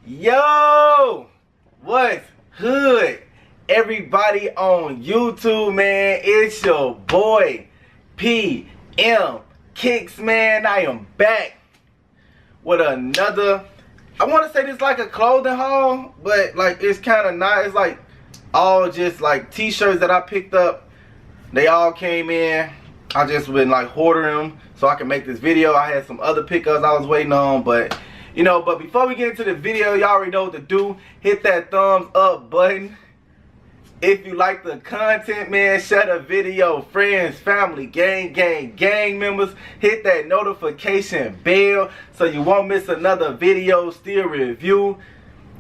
Yo, what's hood? Everybody on YouTube, man, it's your boy PM Kicks, man. I am back with another, I want to say this like a clothing haul, but like it's kind of not. It's like all just like t-shirts that I picked up. They all came in. I just been like hoarding them so I can make this video. I had some other pickups I was waiting on, but you know, but before we get into the video, y'all already know what to do. Hit that thumbs up button. If you like the content, man, share the video. Friends, family, gang members. Hit that notification bell so you won't miss another video, still review,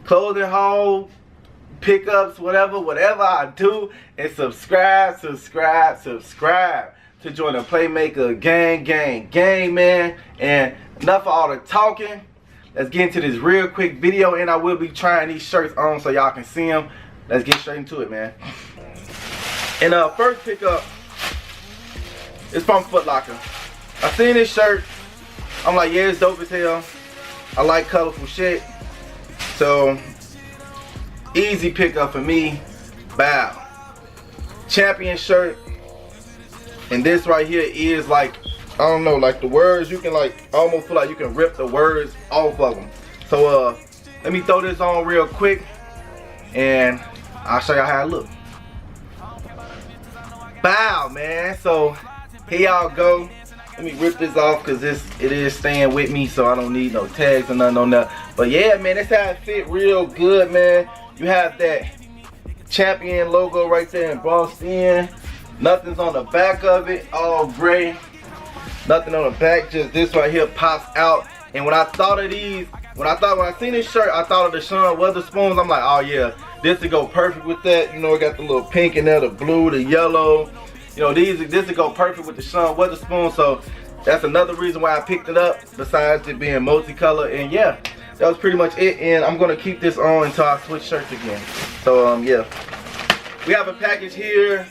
clothing haul, pickups, whatever I do. And subscribe to join the Playmaker gang, man. And enough of all the talking. Let's get into this real quick video, and I will be trying these shirts on so y'all can see them. Let's get straight into it, man. And first pickup is from Foot Locker. I seen this shirt. I'm like, yeah, it's dope as hell. I like colorful shit. So, easy pickup for me. Bow. Champion shirt. And this right here is like, I don't know, like the words, you can like almost feel like you can rip the words off of them. So let me throw this on real quick and I'll show y'all how it look. Bow, man. So here y'all go. Let me rip this off because it is staying with me, so I don't need no tags or nothing on that. But yeah, man, that's how it fit real good, man. You have that champion logo right there embossed in. Nothing's on the back of it, all gray. Nothing on the back, just this right here pops out. And when I thought of these, when I seen this shirt, I thought of the Sean Weatherspoons. I'm like, oh yeah, this would go perfect with that. You know, it got the little pink in there, the blue, the yellow. You know, this would go perfect with the Sean Weatherspoon. So that's another reason why I picked it up, besides it being multicolor. And yeah, that was pretty much it. And I'm gonna keep this on until I switch shirts again. So yeah, we have a package here.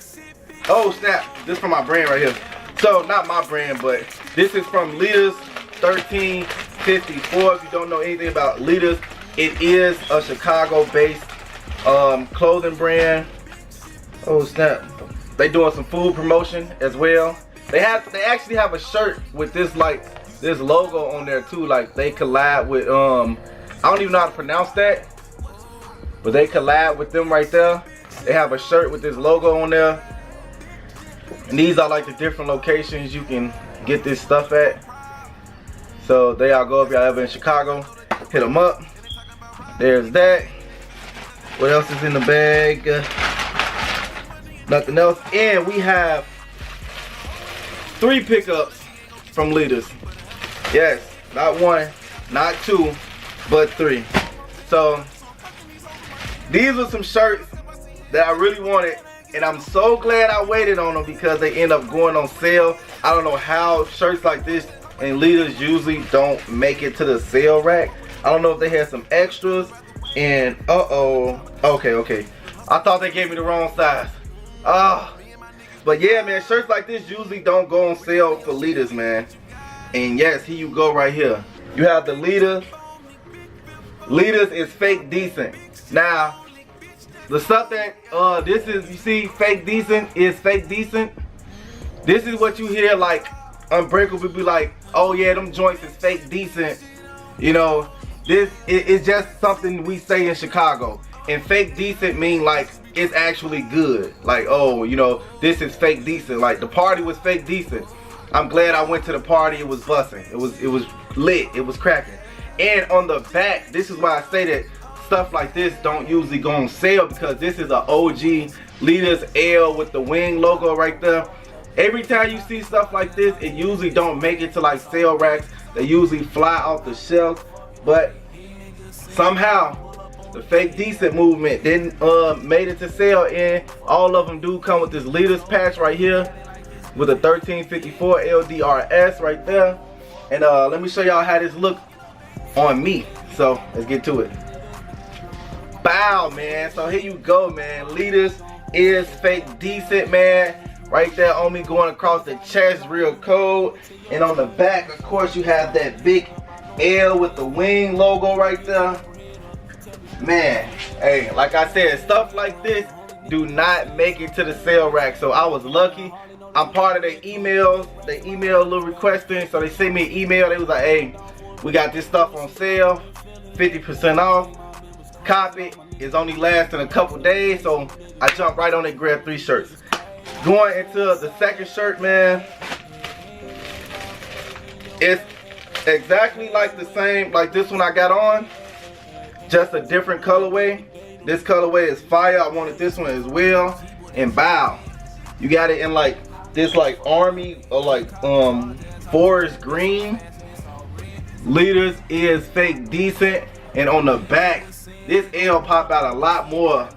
Oh snap, this is from my brand right here. So, not my brand, but this is from ADIDAS 1354. If you don't know anything about ADIDAS, it is a Chicago-based clothing brand. Oh snap! They doing some food promotion as well. They actually have a shirt with this this logo on there too. Like they collab with I don't even know how to pronounce that, but they collab with them right there. They have a shirt with this logo on there. And these are like the different locations you can get this stuff at. So there y'all go. If y'all ever in Chicago, hit them up. There's that. What else is in the bag? Nothing else. And we have 3 pickups from ADIDAS. Yes, not 1, not 2, but 3. So these are some shirts that I really wanted. And I'm so glad I waited on them because they end up going on sale. I don't know how shirts like this and ADIDAS usually don't make it to the sale rack. I don't know if they had some extras. And okay. I thought they gave me the wrong size. But yeah, man, shirts like this usually don't go on sale for ADIDAS, man. And yes, here you go right here. You have the ADIDAS. ADIDAS is fake decent. Now, the stuff that this is, you see, fake decent is fake decent. This is what you hear like Unbreakable be like, oh yeah, them joints is fake decent. You know, this is just something we say in Chicago. And fake decent mean like it's actually good. Like, oh, you know, this is fake decent. Like the party was fake decent. I'm glad I went to the party. It was busting. It was lit. It was cracking. And on the back, this is why I say that stuff like this don't usually go on sale, because this is an OG ADIDAS L with the wing logo right there. Every time you see stuff like this, it usually don't make it to like sale racks. They usually fly off the shelf. But somehow the fake decent movement didn't made it to sale, and all of them do come with this ADIDAS patch right here with a 1354 LDRS right there. And let me show y'all how this look on me. So let's get to it. Bow, man. So here you go, man. ADIDAS is fake decent, man. Right there on me, going across the chest real cold. And on the back, of course, you have that big L with the wing logo right there. Man, hey, like I said, stuff like this do not make it to the sale rack. So I was lucky. I'm part of their emails. They email a little requesting, so they sent me an email. They was like, hey, we got this stuff on sale, 50% off. Cop it. It's only lasting a couple days, so I jumped right on it, grabbed 3 shirts. Going into the second shirt, man, it's exactly like the same, like this one I got on, just a different colorway. This colorway is fire. I wanted this one as well. And bow, you got it in like this, like army or like forest green. Leaders is fake decent, and on the back, this L pop out a lot more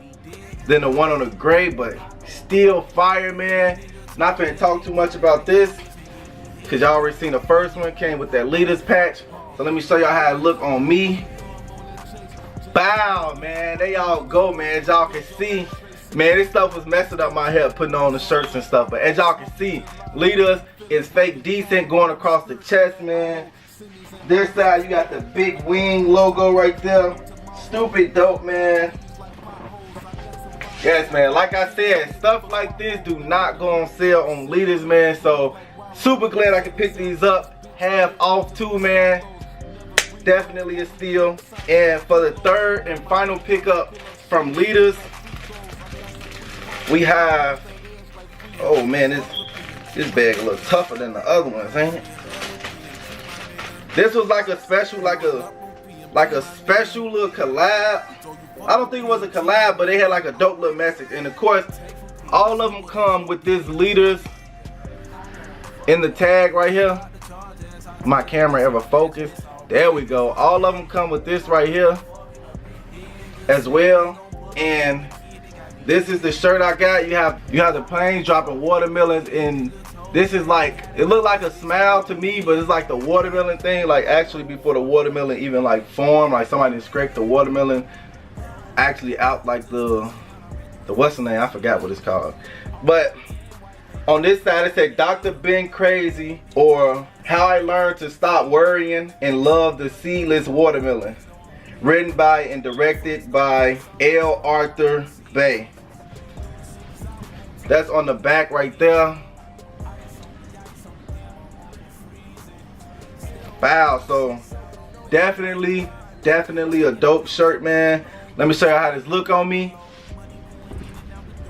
than the one on the gray, but still fire, man. Not gonna talk too much about this because y'all already seen the first one. Came with that Leaders patch. So let me show y'all how it look on me. Bow, man. There y'all go, man. As y'all can see, man, this stuff was messing up my hair putting on the shirts and stuff. But as y'all can see, Leaders is fake decent going across the chest, man. This side, you got the big wing logo right there. Stupid dope, man. Yes, man, like I said, stuff like this do not go on sale on Leaders, man. So super glad I could pick these up. Half off too, man. Definitely a steal. And for the third and final pickup from Leaders, we have, oh man, this bag a little tougher than the other ones, ain't it? This was like a special, like a special little collab. I don't think it was a collab, but they had like a dope little message. And of course, all of them come with this Leaders in the tag right here. My camera ever focused? There we go. All of them come with this right here as well. And this is the shirt I got. You have the planes dropping watermelons, and this is like, it looked like a smile to me, but it's like the watermelon thing, like actually before the watermelon even like formed, like somebody scraped the watermelon actually out, like the what's the name, I forgot what it's called. But on this side it said Dr. Ben Crazy, or How I Learned to Stop Worrying and Love the Seedless Watermelon. Written by and directed by L. Arthur Bay. That's on the back right there. Wow, so definitely a dope shirt, man. Let me show you how this look on me.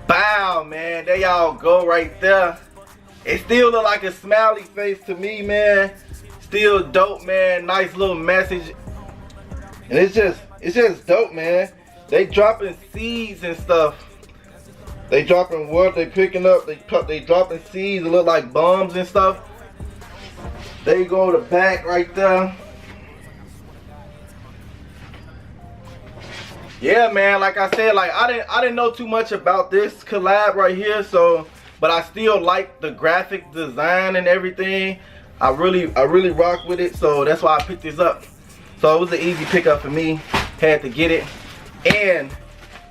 Bow, man. There y'all go right there. It still look like a smiley face to me, man. Still dope, man. Nice little message. And it's just dope, man. They dropping seeds and stuff. They dropping what they picking up. They dropping seeds that look like bombs and stuff. There you go, the back right there. Yeah, man, like I said, like I didn't know too much about this collab right here, so but I still like the graphic design and everything. I really rock with it, so that's why I picked this up. So it was an easy pickup for me. Had to get it. And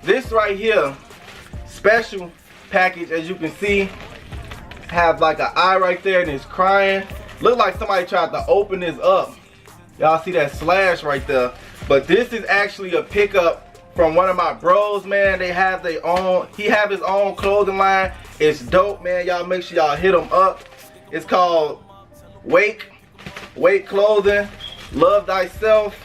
this right here, special package, as you can see, have like an eye right there and it's crying. Look like somebody tried to open this up. Y'all see that slash right there. But this is actually a pickup from one of my bros, man. They have their own, he have his own clothing line. It's dope, man. Y'all make sure y'all hit him up. It's called Wake Clothing. Love Thyself.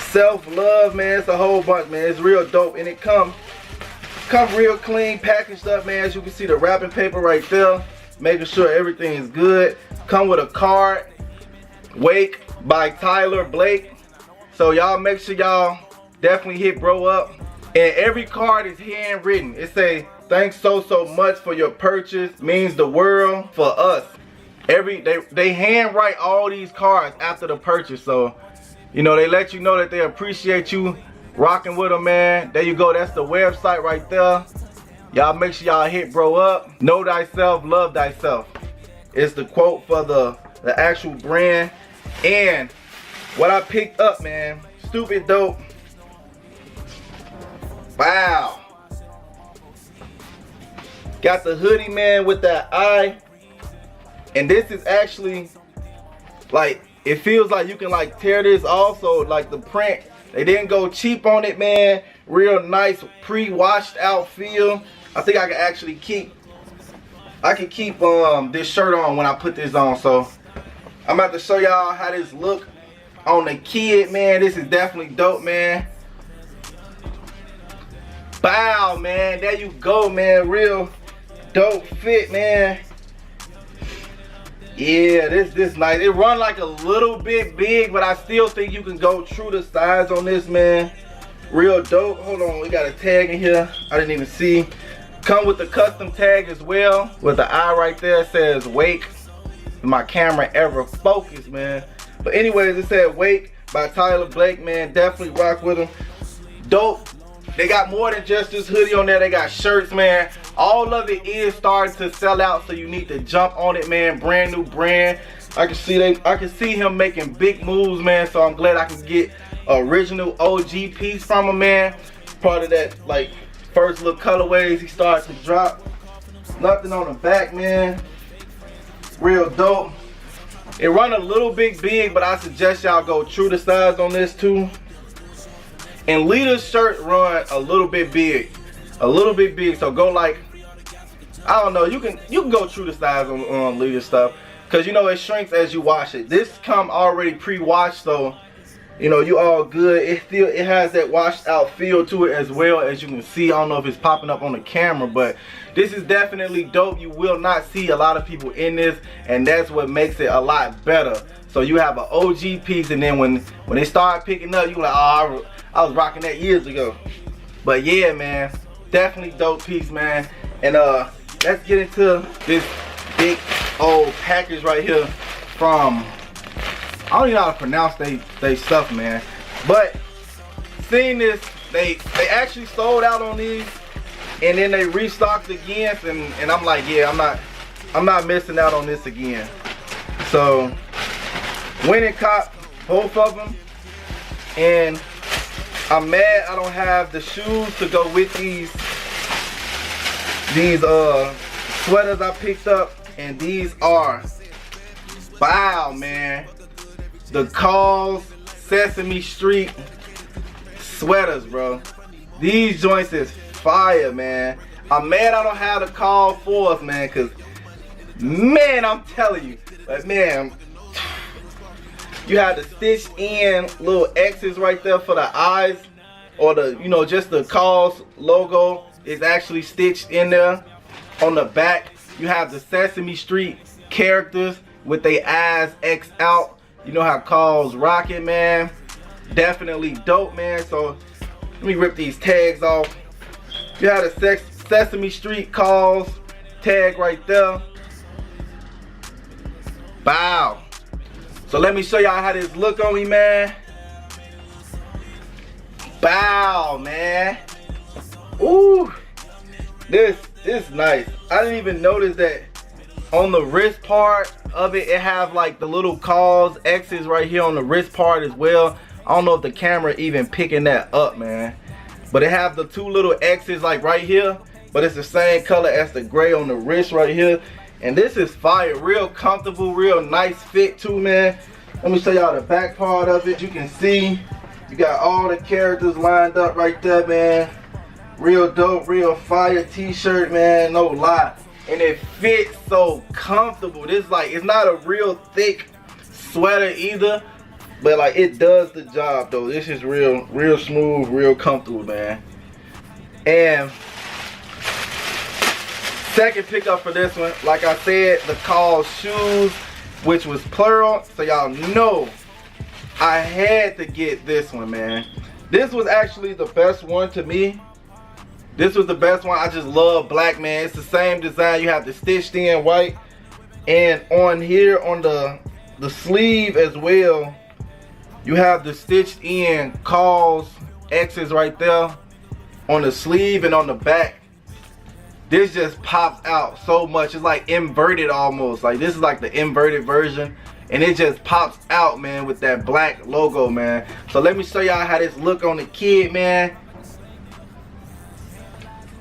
Self-love, man. It's a whole bunch, man. It's real dope. And it come real clean, packaged up, man. As you can see, the wrapping paper right there. Making sure everything is good. Come with a card. Wake by Tyler Blake. So y'all make sure y'all definitely hit bro up. And every card is handwritten. It say, thanks so much for your purchase. Means the world for us. They handwrite all these cards after the purchase. So, you know, they let you know that they appreciate you rocking with them, man. There you go. That's the website right there. Y'all make sure y'all hit bro up. Know thyself, love thyself. It's the quote for the actual brand. And what I picked up, man, stupid dope. Wow. Got the hoodie, man, with that eye. And this is actually, like, it feels like you can like tear this off. So like the print, they didn't go cheap on it, man. Real nice pre-washed out feel. I think I can actually keep this shirt on when I put this on. So I'm about to show y'all how this look on the kid, man. This is definitely dope, man. Bow, man. There you go, man. Real dope fit, man. Yeah, this nice. It run like a little bit big, but I still think you can go true to size on this, man. Real dope. Hold on, we got a tag in here. I didn't even see. Come with the custom tag as well, with the eye right there. It says Wake. My camera ever focused, man. But anyways, it said Wake by Tyler Blake, man. Definitely rock with them. Dope. They got more than just this hoodie on there. They got shirts, man. All of it is starting to sell out, so you need to jump on it, man. Brand new brand. I can see him making big moves, man. So I'm glad I can get original OG piece from him, man. Part of that like first little colorways he started to drop. Nothing on the back, man. Real dope. It run a little bit big, but I suggest y'all go true to size on this too. And Leader's shirt run a little bit big. So go like, I don't know, you can go true to size on Leader stuff, because you know it shrinks as you wash it. This come already pre-washed, so you know you all good. It has that washed out feel to it as well, as you can see. I don't know if it's popping up on the camera, but this is definitely dope. You will not see a lot of people in this, and that's what makes it a lot better. So you have an OG piece, and then when they start picking up, you like, oh, I was rocking that years ago. But yeah, man, definitely dope piece, man. And let's get into this big old package right here from, I don't even know how to pronounce they stuff, man. But seeing this, they actually sold out on these, and then they restocked again, and I'm like, yeah, I'm not missing out on this again. So went and caught both of them, and I'm mad I don't have the shoes to go with these sweaters I picked up, and these are, wow, man, the Cause Sesame Street sweaters, bro. These joints is fire, man. I'm mad I don't have the Call 4s, man, because, man, I'm telling you, but man, you have the stitched in little X's right there for the eyes, or the, you know, just the Cause logo is actually stitched in there. On the back, you have the Sesame Street characters with their eyes X out. You know how Cause rock it, man. Definitely dope, man. So let me rip these tags off. You have the Sesame Street Cause tag right there. Bow. So let me show y'all how this look on me, man. Bow, man. Ooh, this nice. I didn't even notice that on the wrist part of it, it have like the little Cause X's right here on the wrist part as well. I don't know if the camera even picking that up, man. But it have the two little X's like right here, but it's the same color as the gray on the wrist right here. And this is fire, real comfortable, real nice fit too, man. Let me show y'all the back part of it. You can see you got all the characters lined up right there, man. Real dope, real fire t-shirt, man, no lie. And it fits so comfortable. This like, it's not a real thick sweater either, but like it does the job though. This is real smooth, real comfortable, man. And second pickup for this one, like I said, the Cause shoes, which was plural, so y'all know I had to get this one, man. This was actually the best one to me. This was the best one. I just love black, man. It's the same design. You have the stitched in white, and on here on the sleeve as well, you have the stitched in Cause X's right there on the sleeve, and on the back this just pops out so much. It's like inverted almost. Like this is like the inverted version, and it just pops out, man, with that black logo, man. So let me show y'all how this look on the kid, man.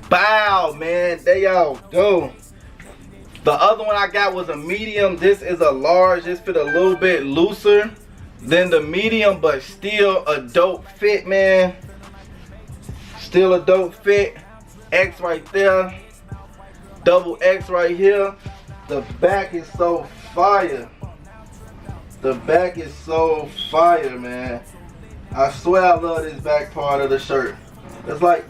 Bow, man. There y'all go. The other one I got was a medium. This is a large. This fit a little bit looser than the medium, but still a dope fit, man. Still a dope fit. X right there. Double X right here. The back is so fire. The back is so fire, man. I swear I love this back part of the shirt. That's like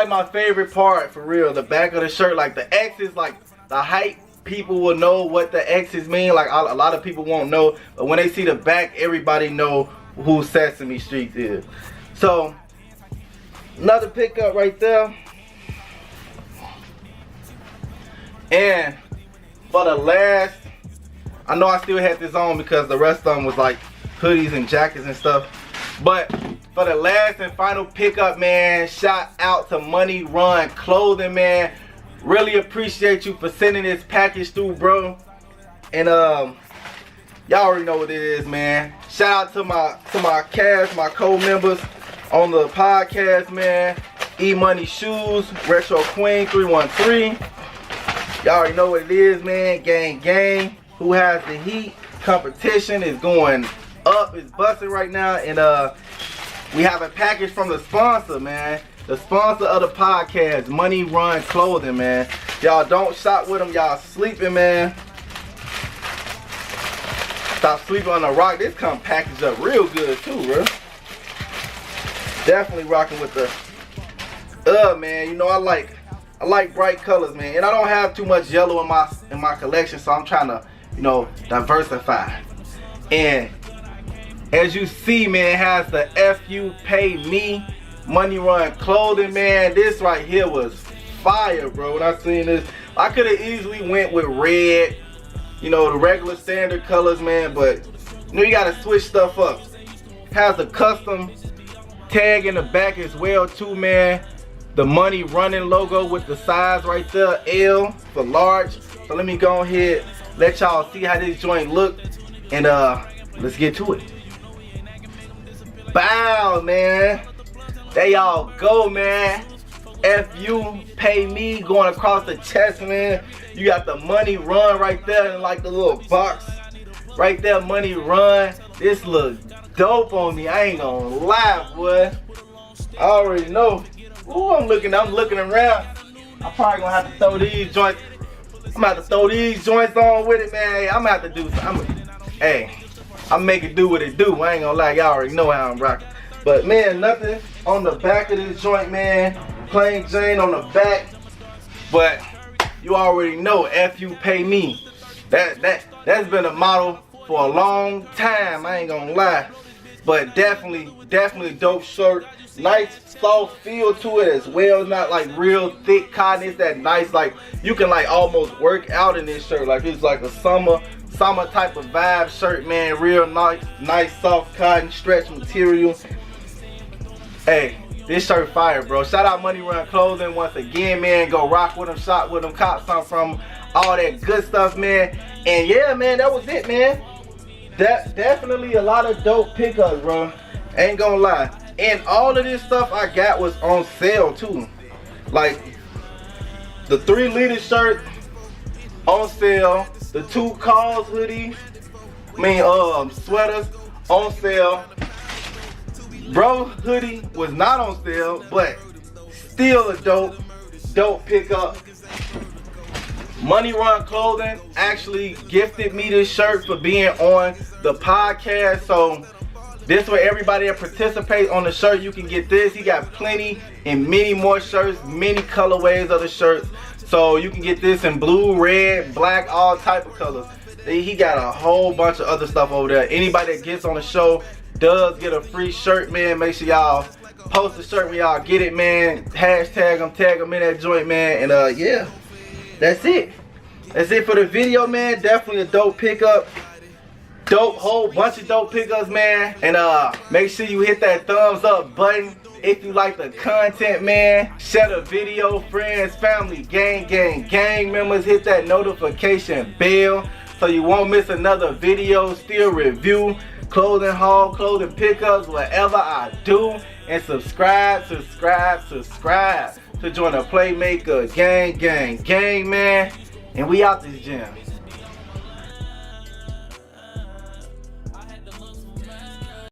my favorite part, for real. The back of the shirt, like the X is like the hype. People will know what the X's mean. Like a lot of people won't know, but when they see the back, everybody know who Sesame Street is. So another pickup right there. And for the last, I know I still had this on because the rest of them was like hoodies and jackets and stuff. But for the last and final pickup, man, shout out to Money Run Clothing, man. Really appreciate you for sending this package through, bro. And y'all already know what it is, man. Shout out to my cast, my co-members on the podcast, man. E-Money Shoes, Retro Queen 313. Y'all already know what it is, man. Gang, gang. Who has the heat? Competition is going up. It's busting right now. And we have a package from the sponsor, man. The sponsor of the podcast, Money Run Clothing, man. Y'all don't shop with them. Y'all sleeping, man. Stop sleeping on the rock. This come packaged up real good too, bro. Definitely rocking with the man. You know I like bright colors, man. And I don't have too much yellow in my collection, so I'm trying to, you know, diversify. And as you see, man, it has the FU Pay Me Money Run Clothing, man. This right here was fire, bro. When I seen this, I could have easily went with red, you know, the regular standard colors, man, but you know, you gotta switch stuff up. Has a custom tag in the back as well too, man. The Money Running logo with the size right there, L for large. So let me go ahead, let y'all see how this joint look, and let's get to it. Bow, man. There y'all go, man. FU Pay Me going across the chest, man. You got the Money Run right there in like the little box right there, Money Run. This look dope on me. I ain't gonna lie, boy. I already know. Ooh, I'm looking around. I'm probably gonna have to throw these joints. I'm gonna have to throw these joints on with it, man. I'm gonna have to do something. Hey, I'm make it do what it do. I ain't gonna lie, y'all already know how I'm rocking. But man, nothing on the back of this joint, man. Plain Jane on the back. But you already know, FU Pay Me. That's been a motto for a long time. I ain't gonna lie. But definitely dope shirt. Nice soft feel to it as well. It's not like real thick cotton. It's that nice, like you can like almost work out in this shirt. Like it's like a summer type of vibe shirt, man. Real nice soft cotton stretch material. Hey, this shirt fire, bro. Shout out Money Run Clothing once again, man. Go rock with them, shop with them, cop something from them, all that good stuff, man. And yeah, man, that was it, man. Definitely a lot of dope pickups, bro. Ain't gonna lie. And all of this stuff I got was on sale too. Like the 3 liter shirt on sale, the 2 calls hoodie, sweaters on sale. Bro hoodie was not on sale, but still a dope pickup. Money Run Clothing actually gifted me this shirt for being on the podcast. So this way everybody that participates on the shirt, you can get this. He got plenty and many more shirts, many colorways of the shirts. So you can get this in blue, red, black, all type of colors. He got a whole bunch of other stuff over there. Anybody that gets on the show does get a free shirt, man. Make sure y'all post the shirt when y'all get it, man. Hashtag them, tag them in that joint, man. And yeah, that's it. That's it for the video, man. Definitely a dope pickup. Whole bunch of dope pickups, man. And make sure you hit that thumbs up button if you like the content, man. Share the video, friends, family, gang members. Hit that notification bell so you won't miss another video. Still review, clothing haul, clothing pickups, whatever I do. And subscribe to join the Playmaker gang, man. And we out this gym.